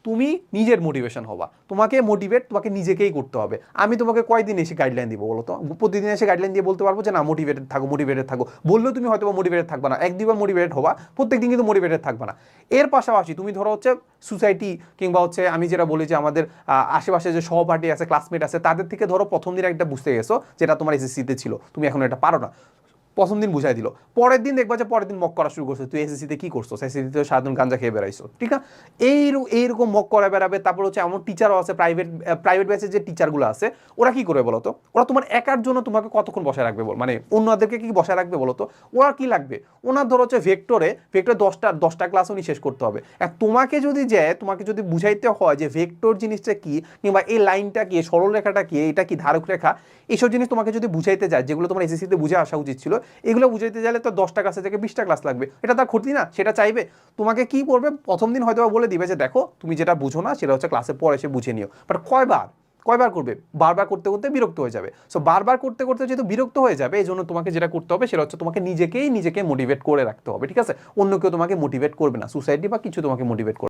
তুমি নিজের মোটিভেশন হবা, তোমাকে মোটিভেট তোমাকে নিজেকেই করতে হবে। আমি তোমাকে কয়দিন এসে গাইডলাইন দিব বলো তো? প্রতিদিন এসে গাইডলাইন দিয়ে বলতে পারবো যে না মোটিভেটেড থাকো বললেও তুমি হয়তো মোটিভেটেড থাকবে না, এক দুবার মোটিভেটেড হবা, প্রত্যেকদিন কিন্তু মোটিভেটেড থাকবে না। এর পাশাপাশি তুমি ধরো হচ্ছে সোসাইটি কিংবা হচ্ছে আমি যেটা বলি যে আমাদের আশেপাশে যে সহপাঠী আছে, ক্লাসমেট আছে, তাদের থেকে ধরো প্রথম দিন একটা বুঝতে গেছো যেটা তোমার এসএসসিতে ছিল, তুমি এখন এটা পারো না, প্রথম দিন বুঝাই দিল, পরের দিন দেখবা যে পরের দিন মক করা শুরু করছো, তুই এসএসসিতে কি করছো, এসএসসিতে সারাদিন গাঞ্জা খেয়ে বেড়াইছো, ঠিক আছে? এইরকম মক করে বেড়াবে। তারপর হচ্ছে এমন টিচারও আছে, প্রাইভেট ব্যাচের যে টিচারগুলো আছে, ওরা কি করে বলো তো? ওরা তোমার একার জন্য তোমাকে কতক্ষণ বসায় রাখবে বল, মানে অন্যদেরকে কি বসায় রাখবে বলো তো? ওরা কি লাগবে, ওনার ধরো হচ্ছে ভেক্টরে 10টা ক্লাস উনি শেষ করতে হবে। তোমাকে যদি বুঝাইতে হয় যে ভেক্টর জিনিসটা কি, কিংবা এই লাইনটা কি, সরল রেখাটা কি, এটা কি ধারক রেখা, এইসব জিনিস তোমাকে যদি বুঝাইতে যায়, যেগুলো তোমার এসএসসিতে বুঝে আসা উচিত ছিল, এগুলো বুঝাইতে গেলে তো 10টা ক্লাসে থেকে 20টা ক্লাস লাগবে। এটা তার ক্ষতি না? সেটা চাইবে? তোমাকে কি করবে, প্রথম দিন হয়তো বলে দিবে যে দেখো তুমি যেটা বুঝো না সেটা হচ্ছে ক্লাসে পরে এসে বুঝে নিও। বাট কয়বার করবে? বারবার করতে করতে বিরক্ত হয়ে যাবে। সো বারবার করতে করতে যেহেতু বিরক্ত হয়ে যাবে, এই জন্য তোমাকে যেটা করতে হবে সেটা হচ্ছে তোমাকে নিজেকে মোটিভেট করে রাখতে হবে, ঠিক আছে? অন্য কেউ তোমাকে মোটিভেট করবে না, সোসাইটি বা কিছু তোমাকে মোটিভেট করবে।